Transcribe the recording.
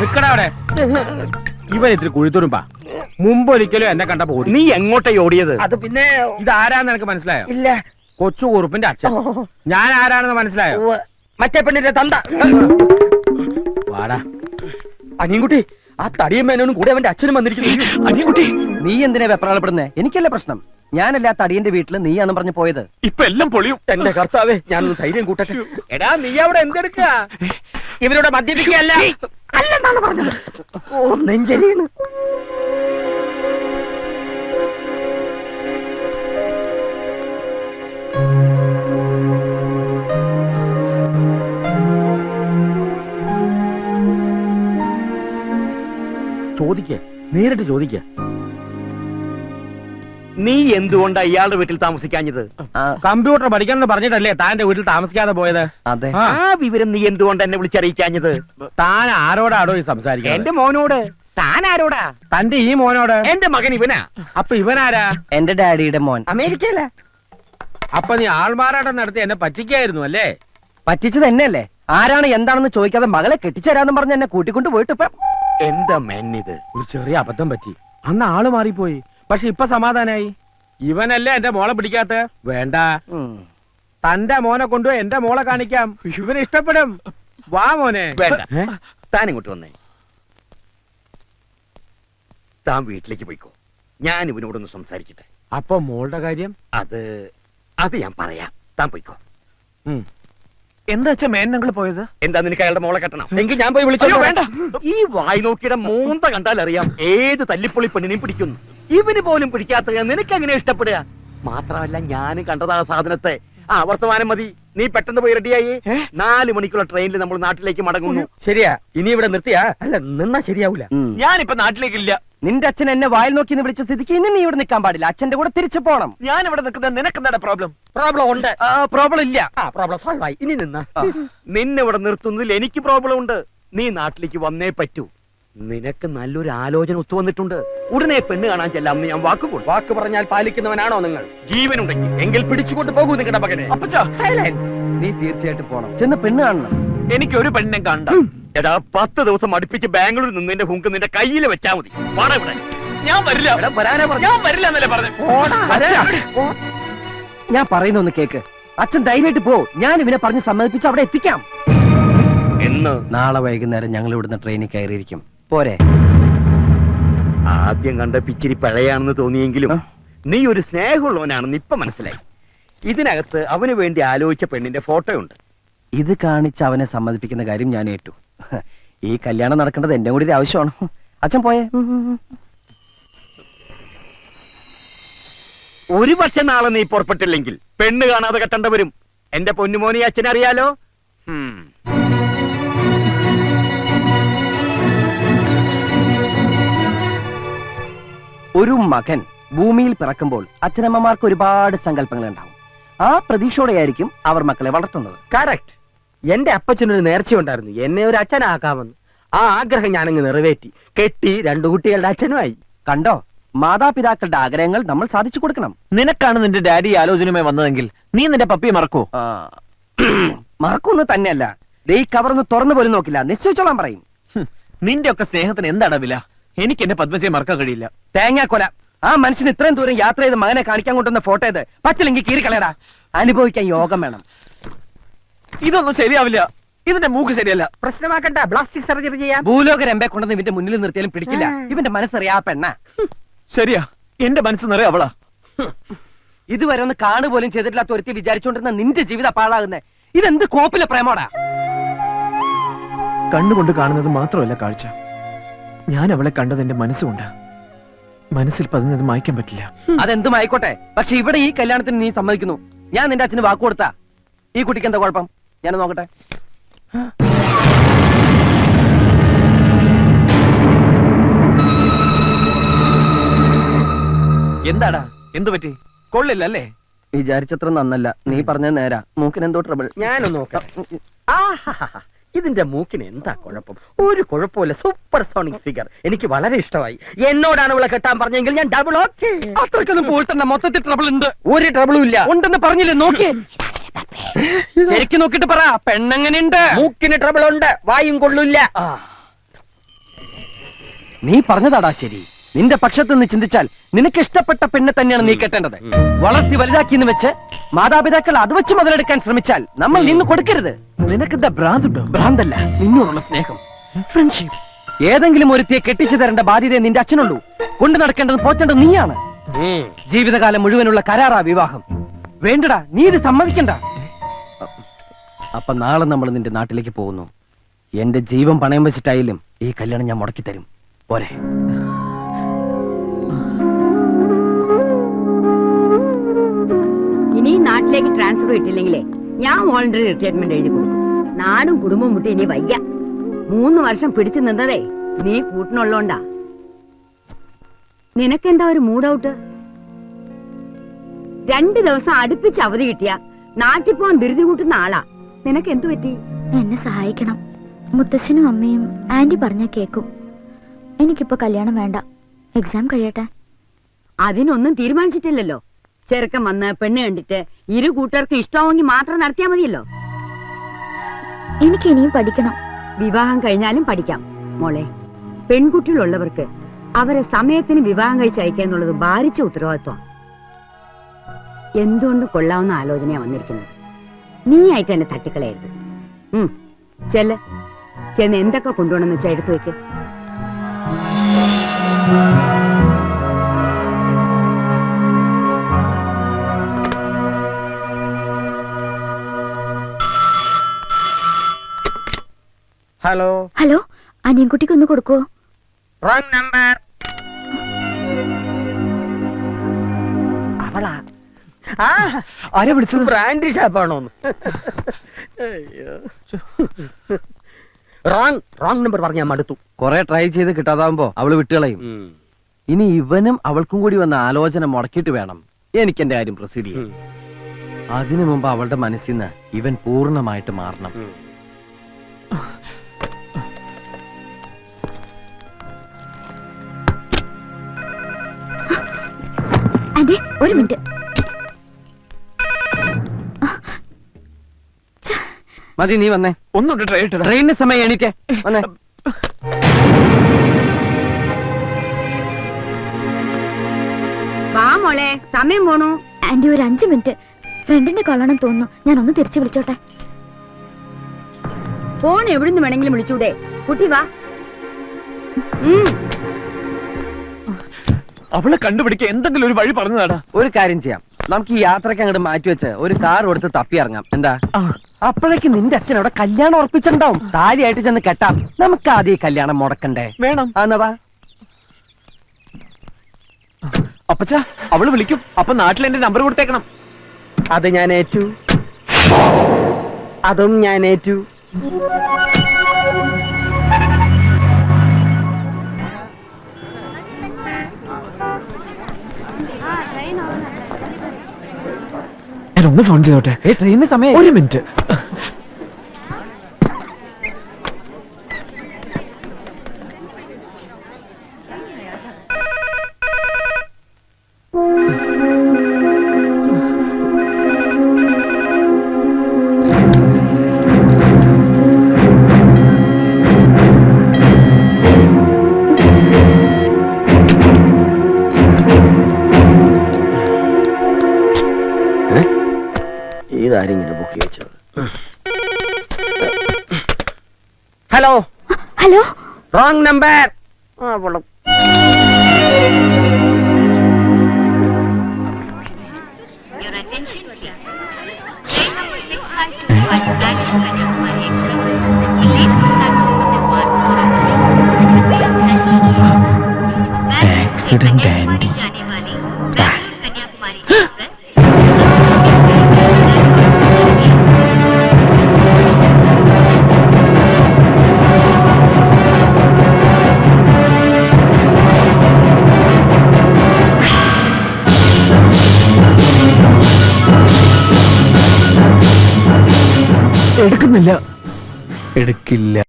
നിക്കടവിടെ. ഇവൻ ഇത്തിരി കുഴിത്തുറുമ്പാ. മുമ്പ് ഒരിക്കലും എന്നെ കണ്ടപ്പോ ഓടി. നീ എങ്ങോട്ടാ ഓടിയത്? അത് പിന്നെ ഇതാരാന്ന് എനിക്ക് മനസ്സിലായോ? ഇല്ല. കൊച്ചു കുറുപ്പിന്റെ അച്ഛൻ. ഞാൻ ആരാണെന്ന് മനസ്സിലായോ? മറ്റേ പെണ്ണിന്റെ തന്ത. വാടാ അനിയൻകുട്ടി, ആ തടിയമ്മേനോനും കൂടെ അവന്റെ അച്ഛനും വന്നിരിക്കുന്നു. അനിയൻകുട്ടി, നീ എന്തിനാ വെപ്രാളപ്പെടുന്നേ? എനിക്കല്ലേ പ്രശ്നം. ഞാനല്ല ആ തടിയന്റെ വീട്ടില് നീയാന്ന് പറഞ്ഞു പോയത്. ഇപ്പൊ എല്ലാം പൊളിയും. എന്റെ കർത്താവേ, ഞാനൊന്ന് ധൈര്യം കൂട്ടട്ടെ. എടാ, നീ അവിടെ എന്തെടുക്ക? ഇവരോട് മദ്യപിക്കുകയല്ല അല്ലെന്നാണ് പറഞ്ഞത്. ഓ, നെഞ്ചരിയാണ്. ചോദിക്ക, നേരിട്ട് ചോദിക്ക. നീ എന്തുകൊണ്ടാ ഇയാളുടെ വീട്ടിൽ താമസിക്കാഞ്ഞത്? കമ്പ്യൂട്ടർ പഠിക്കണം പറഞ്ഞിട്ടല്ലേ താന്റെ വീട്ടിൽ താമസിക്കാതെ പോയത്? അതെ. ആ വിവരം നീ എന്തുകൊണ്ട് എന്നെ വിളിച്ചറിയിക്കാഞ്ഞത്? താൻ ആരോടാടോ ഈ സംസാരിക്കുന്നത്? എന്റെ മോനോട്. താൻ ആരോടാ? തന്റെ ഈ മോനോട്. എന്റെ മകൻ ഇവനാ. അപ്പൊ ഇവനാരാ? എന്റെ ഡാഡിയുടെ മോൻ. അമേരിക്കയില. അപ്പൊ നീ ആൾമാറാട്ടം നടത്തി എന്നെ പറ്റിക്കായിരുന്നു അല്ലേ? പറ്റിച്ചത് എന്നെയല്ലേ? ആരാണ് എന്താണെന്ന് ചോദിക്കാതെ മകളെ കെട്ടിച്ചേരാന്ന് പറഞ്ഞ് എന്നെ കൂട്ടിക്കൊണ്ട് പോയിട്ട് ഇപ്പൊ എന്താ മെന്നിത്? ഒരു ചെറിയ അബദ്ധം പറ്റി. അന്ന് ആള് മാറിപ്പോയി. പക്ഷെ ഇപ്പൊ സമാധാനായി. ഇവനല്ലേ എന്റെ മോളെ പിടിക്കാത്ത? വേണ്ട, തന്റെ മോനെ കൊണ്ടുപോയി എന്റെ മോളെ കാണിക്കാം. ഇവന് ഇഷ്ടപ്പെടും. വാ മോനെ. വേണ്ട, താൻ ഇങ്ങോട്ട് വന്നേ. താൻ വീട്ടിലേക്ക് പോയിക്കോ. ഞാൻ ഇവനോടൊന്ന് സംസാരിക്കട്ടെ. അപ്പൊ മോളുടെ കാര്യം? അത് ഞാൻ പറയാം. താൻ പോയിക്കോ. എന്താ വെച്ചാ മേനങ്ങൾ പോയത്? എന്താ നിനക്ക് അയാളുടെ മോളെ കെട്ടണം? എങ്കിൽ ഞാൻ പോയി വിളിച്ചോ. വേണ്ട. ഈ വായി നോക്കിയുടെ മൂന്ത കണ്ടാൽ അറിയാം ഏത് തല്ലിപ്പൊളി പെണ്ണിനെയും പിടിക്കുന്നു. ഇവന് പോലും പിടിക്കാത്ത നിനക്ക് എങ്ങനെ ഇഷ്ടപ്പെടുക? മാത്രമല്ല, ഞാനും കണ്ടതാ സാധനത്തെ. വർത്തമാനം മതി. നീ പെട്ടെന്ന് പോയി റെഡിയായി. 4 മണിക്കുള്ള ട്രെയിനിൽ നമ്മൾ നാട്ടിലേക്ക് മടങ്ങുന്നു. ശരിയാ. ഇനി ഇവിടെ നിർത്തിയാ അല്ല നിന്നാ ശരിയാവൂല. ഞാനിപ്പോ നാട്ടിലേക്കില്ല. നിന്റെ അച്ഛൻ എന്നെ വായിൽ നോക്കി വിളിച്ച സ്ഥിതിക്ക് ഇനി നീ ഇവിടെ നിൽക്കാൻ പാടില്ല. അച്ഛന്റെ കൂടെ തിരിച്ചു പോണം. ഞാൻ ഇവിടെ നിൽക്കുന്നത് നിനക്ക് എന്താണ് പ്രോബ്ലം? പ്രോബ്ലം ഉണ്ട്. പ്രോബ്ലം ഇല്ല. പ്രോബ്ലം സോൾവ് ആയി. ഇനി നിന്നെ ഇവിടെ നിർത്തുന്നതിൽ എനിക്ക് പ്രോബ്ലം ഉണ്ട്. നീ നാട്ടിലേക്ക് വന്നേ പറ്റൂ. നിനക്ക് നല്ലൊരു ആലോചന ഒത്തു വന്നിട്ടുണ്ട്. ഉടനെ പെണ്ണ് കാണാൻ ചെല്ലാമെന്ന് ഞാൻ വാക്ക് പറഞ്ഞാൽ പാലിക്കുന്നവനാണോ നിങ്ങൾ? ജീവനുണ്ടെങ്കിൽ എങ്കിൽ പിടിച്ചുകൊണ്ട് പോകൂ നിങ്ങളുടെ മകനെ. സൈലൻസ്. നീ തീർച്ചയായിട്ടും പോണം. ചെന്ന് പെണ്ണ് കാണണം. എനിക്ക് ഒരു പെണ്ണിനെ കണ്ട. എടാ, 10 ദിവസം അടുപ്പിച്ച് ബാംഗ്ലൂരിൽ നിന്നതിന്റെ ഹുങ്ക് നിന്റെ കയ്യിൽ വെച്ചാ മതി. വാടാ ഇവിടെ. ഞാൻ വരില്ല. ഞാൻ വരില്ല എന്നല്ലേ പറഞ്ഞു. ഞാൻ പറയുന്ന ഒന്ന് കേക്ക്. അച്ഛൻ ധൈര്യമായിട്ട് പോ. ഞാൻ ഇവനെ പറഞ്ഞ് സമ്മതിപ്പിച്ച് അവിടെ എത്തിക്കാം. നാളെ വൈകുന്നേരം ഞങ്ങൾ ഇവിടുന്ന് ട്രെയിനിൽ കയറിയിരിക്കും. പോരെ? ആദ്യം കണ്ട പിച്ചിരി പഴയാണെന്ന് തോന്നിയെങ്കിലും നീ ഒരു സ്നേഹമുള്ളവനാണെന്ന് ഇപ്പൊ മനസ്സിലായി. ഇതിനകത്ത് അവന് വേണ്ടി ആലോചിച്ച പെണ്ണിന്റെ ഫോട്ടോ ഉണ്ട്. ഇത് കാണിച്ച് അവനെ സമ്മതിപ്പിക്കുന്ന കാര്യം ഞാൻ ഏറ്റു. ഈ കല്യാണം നടക്കേണ്ടത് എന്റെ കൂടി ഒരു ആവശ്യമാണ്. അച്ഛൻ പോയേ. ഒരു പക്ഷെ നാളെ നീ പുറപ്പെട്ടില്ലെങ്കിൽ പെണ്ണ് കാണാതെ കെട്ടേണ്ട വരും. എന്റെ പൊന്നുമോനെ അച്ഛനറിയാലോ. ഒരു മകൻ ഭൂമിയിൽ പിറക്കുമ്പോൾ അച്ഛനമ്മമാർക്ക് ഒരുപാട് സങ്കല്പങ്ങൾ ഉണ്ടാവും. ആ പ്രതീക്ഷയോടെയായിരിക്കും അവർ മക്കളെ വളർത്തുന്നത്. കറക്റ്റ്. എന്റെ അപ്പച്ചനൊരു നേർച്ചയുണ്ടായിരുന്നു, എന്നെ ഒരു അച്ഛനാക്കാമെന്ന്. ആ ആഗ്രഹം ഞാനങ്ങ് നിറവേറ്റി. കെട്ടി 2 കുട്ടികളുടെ അച്ഛനുമായി. കണ്ടോ, മാതാപിതാക്കളുടെ ആഗ്രഹങ്ങൾ നമ്മൾ സാധിച്ചു കൊടുക്കണം. നിനക്കാണ് നിന്റെ ഡാഡി ആലോചനയുമായി വന്നതെങ്കിൽ നീ നിന്റെ പപ്പിയെ മറക്കോ? മറക്കൊന്നും തന്നെയല്ല. ഈ കവറൊന്ന് തുറന്നു പോലും നോക്കില്ല. നിശ്ചയിച്ചോളാൻ പറയും. നിന്റെ ഒക്കെ സ്നേഹത്തിന് എന്താണ് വില? എനിക്ക് എന്റെ പത്മജയെ മറക്കാൻ കഴിയില്ല. തേങ്ങാക്കൊല. ആ മനുഷ്യൻ ഇത്രയും ദൂരം യാത്ര ചെയ്ത് മകനെ കാണിക്കാൻ കൊണ്ടുവന്ന ഫോട്ടോ ഇത്. പറ്റില്ലെങ്കിൽ കീറിക്കളയടാ. അനുഭവിക്കാൻ യോഗം വേണം. ഇതൊന്നും ശരിയാവില്ല. ഇതിന്റെ മൂക്ക് ശരിയല്ല. പ്രശ്നമാക്കണ്ട, പ്ലാസ്റ്റിക് സർജറി ചെയ്യാം. ഭൂലോക രമ്പെ കൊണ്ടുവന്ന് ഇവന്റെ മുന്നിൽ നിർത്തിയാലും പിടിക്കില്ല. ഇവന്റെ മനസ്സറിയാ പെണ്ണ. ശരിയാ, എന്റെ മനസ്സ് നിറയെ അവളാ. ഇതുവരെ ഒന്ന് കാണുപോലും ചെയ്തിട്ടില്ലാത്ത ഒരുത്തി വിചാരിച്ചോണ്ടിരുന്ന നിന്റെ ജീവിതം പാഴാകുന്നേ. ഇതെന്ത് കോപ്പിലെ പ്രേമോടാ? കണ്ണുകൊണ്ട് കാണുന്നത് മാത്രമല്ല കാഴ്ച. ഞാൻ അവളെ കണ്ടത് എന്റെ മനസ്സുകൊണ്ട്. മനസ്സിൽ പതിഞ്ഞത് മായ്ക്കാൻ പറ്റില്ല. അതെന്തും ആയിക്കോട്ടെ, പക്ഷെ ഇവിടെ ഈ കല്യാണത്തിന് നീ സമ്മതിക്കുന്നു. ഞാൻ നിന്റെ അച്ഛന് വാക്ക് കൊടുത്താ. ഈ കുട്ടിക്ക് എന്താ കുഴപ്പം? ഞാൻ നോക്കട്ടെ. എന്താടാ, എന്തു പറ്റി? കൊള്ളില്ലല്ലേ? വിചാരിച്ചത്ര നന്നല്ല. നീ പറഞ്ഞത് നേരാ. മൂക്കിനെന്തോ ട്രബിൾ. ഞാനൊന്ന് നോക്കാം. ഇതിന്റെ മൂക്കിന് എന്താ കുഴപ്പം? ഒരു കുഴപ്പമില്ല, സൂപ്പർ സോണിക് ഫിഗർ. എനിക്ക് വളരെ ഇഷ്ടമായി. എന്നോടാണ് ഇവളെ കെട്ടാൻ പറഞ്ഞെങ്കിൽ ഞാൻ ഡബിൾ ഓക്കെ. അത്രക്കൊന്നും പോയിട്ട് മൊത്തത്തിൽ ട്രബിൾ ഉണ്ട്. ഒരു ട്രബിളും ഇല്ല. ഉണ്ടെന്ന് പറഞ്ഞില്ലേ, നോക്കി ശരിക്കും നോക്കിട്ട് പറ, പെണ്ണെങ്ങനെയുണ്ട്? മൂക്കിന് ട്രബിൾ ഉണ്ട്, വായും കൊള്ളില്ല. നീ പറഞ്ഞതാടാ ശരി. നിന്റെ പക്ഷത്ത് നിന്ന് ചിന്തിച്ചാൽ നിനക്ക് ഇഷ്ടപ്പെട്ട പെണ്ണ് തന്നെയാണ് നീ കെട്ടേണ്ടത്. വളർത്തി വലുതാക്കിന്ന് വെച്ച് മാതാപിതാക്കൾ അത് വെച്ച് മുതലെടുക്കാൻ ശ്രമിച്ചാൽ നമ്മൾ നിന്ന് കൊടുക്കരുത്. നിനക്കെന്താ ഭ്രാന്തുണ്ടോ? ഭ്രാന്തല്ല, നിന്നോടുള്ള സ്നേഹം, ഫ്രണ്ട്ഷിപ്പ്. ഏതെങ്കിലും ഒരുത്തിയെ കെട്ടിച്ചു തരേണ്ട ബാധ്യത നിന്റെ അച്ഛനുള്ളൂ. കൊണ്ടു നടക്കേണ്ടത് പോറ്റേണ്ടത് നീയാണ്. ജീവിതകാലം മുഴുവനുള്ള കരാറാ വിവാഹം. വേണ്ടടാ, നീ ഇത് സമ്മതിക്കണ്ട. അപ്പൊ നാളെ നമ്മൾ നിന്റെ നാട്ടിലേക്ക് പോകുന്നു. എന്റെ ജീവൻ പണയം വെച്ചിട്ടായാലും ഈ കല്യാണം ഞാൻ മുടക്കി തരും. പോരെ? ഇനി നാട്ടിലേക്ക് ട്രാൻസ്ഫർ കിട്ടില്ലെങ്കിലേ ഞാൻ വോളണ്ടറി റിട്ടയർമെന്റ് എഴുതി കൊടുക്കും. നാടും കുടുംബം മുട്ടി ഇനി വയ്യ. 3 വർഷം പിടിച്ചു നിന്നതേ നീ കൂട്ടിനുള്ളോണ്ടാ. നിനക്കെന്താ ഒരു മൂഡ് ഔട്ട്? 2 ദിവസം അടുപ്പിച്ച് അവധി കിട്ടിയ നാട്ടിൽ പോവാൻ ധൃതി കൂട്ടുന്ന ആളാ. നിനക്ക് എന്തു പറ്റി? എന്നെ സഹായിക്കണം. മുത്തശ്ശനും അമ്മയും ആന്റി പറഞ്ഞ കേക്കും. എനിക്കിപ്പോ കല്യാണം വേണ്ട, എക്സാം കഴിയട്ടെ. അതിനൊന്നും തീരുമാനിച്ചിട്ടില്ലല്ലോ. ചെറുക്കൻ വന്ന് പെണ്ണ് കണ്ടിട്ട് 2 കൂട്ടർക്ക് ഇഷ്ടമാവെങ്കിൽ മാത്രം നടത്തിയാ മതിയല്ലോ. എനിക്ക് ഇനിയും പഠിക്കണം. വിവാഹം കഴിഞ്ഞാലും പഠിക്കാം മോളെ. പെൺകുട്ടികളുള്ളവർക്ക് അവരെ സമയത്തിന് വിവാഹം കഴിച്ച് അയക്കാന്നുള്ളത് ഭാരിച്ച ഉത്തരവാദിത്വം. എന്തുകൊണ്ട് കൊള്ളാവുന്ന ആലോചനയാ വന്നിരിക്കുന്നത്. നീ ആയിട്ട് എന്നെ തട്ടിക്കളയരുത്. ചെന്ന് എന്തൊക്കെ കൊണ്ടുപോകണമെന്ന് വെച്ചാൽ എടുത്തു വെക്ക്. ഹലോ ഹലോ, അനിയൻകുട്ടിക്ക് ഒന്ന് കൊടുക്കുവോ? Wrong number. അവളാ? ആരെ വിളിച്ചത്? ബ്രാൻഡി ഷാപ്പാണോ? റോങ് നമ്പർ പറഞ്ഞാൽ മടുത്തു. കൊറേ ട്രൈ ചെയ്ത് കിട്ടാതാവുമ്പോ അവള് വിട്ടുകളയും. ഇനി ഇവനും അവൾക്കും കൂടി വന്ന ആലോചന മുടക്കിയിട്ട് വേണം എനിക്ക് എന്റെ കാര്യം പ്രൊസീഡ് ചെയ്യാൻ. അതിനു മുമ്പ് അവളുടെ മനസ്സിൽ നിന്ന് ഇവൻ പൂർണ്ണമായിട്ട് മാറണം. ആന്റി, ഒരു മിനിറ്റ്. മതി, നീ വന്നേ. ഒന്നുണ്ട് ട്രെയിനിന് സമയം എണീറ്റേ വന്നേ. വാ മോളെ, സമയം പോണു. ആന്റി, ഒരു 5 മിനിറ്റ്. ഫ്രണ്ടിന്റെ കൊള്ളണം തോന്നുന്നു. ഞാൻ ഒന്ന് തിരിച്ചു വിളിച്ചോട്ടെ. ഫോൺ എവിടുന്ന് വേണമെങ്കിലും വിളിച്ചൂടെ? കുട്ടി വാ. അവളെ കണ്ടുപിടിക്കാൻ എന്തെങ്കിലും ഒരു വഴി പറഞ്ഞതാടാ. ഒരു കാര്യം ചെയ്യാം, നമുക്ക് ഈ യാത്രക്ക് അങ്ങോട്ട് മാറ്റിവെച്ച് ഒരു കാർ കൊടുത്ത് തപ്പി ഇറങ്ങാം. എന്താ? അപ്പോഴേക്ക് നിന്റെ അച്ഛൻ അവിടെ കല്യാണം ഉറപ്പിച്ചിട്ടുണ്ടാവും. താലിയായിട്ട് ചെന്ന് കെട്ടാം. നമുക്ക് ആദ്യം ഈ കല്യാണം മുടക്കണ്ടേ? വേണം. എന്നാ അപ്പച്ച, അവള് വിളിക്കും. അപ്പൊ നാട്ടിൽ എന്റെ നമ്പർ കൊടുത്തേക്കണം. അത് ഞാൻ ഏറ്റു. അതും ഞാൻ ഏറ്റു. ഞാൻ ഒന്ന് ഫോൺ ചെയ്തോട്ടെ. ട്രെയിനിന് സമയം. ഒരു മിനിറ്റ്. ഇതാരിങ്ങനെ ബുക്ക് ചെയ്തത്? Hello hello, wrong number. Your attention please. Train number 6525 Bangalore Kanyakumari Express will leave the platform number 1 shortly. Accident Kanyakumari जाने वाली Bangalore Kanyakumari Express. എടുക്കുന്നില്ല. എടുക്കില്ല.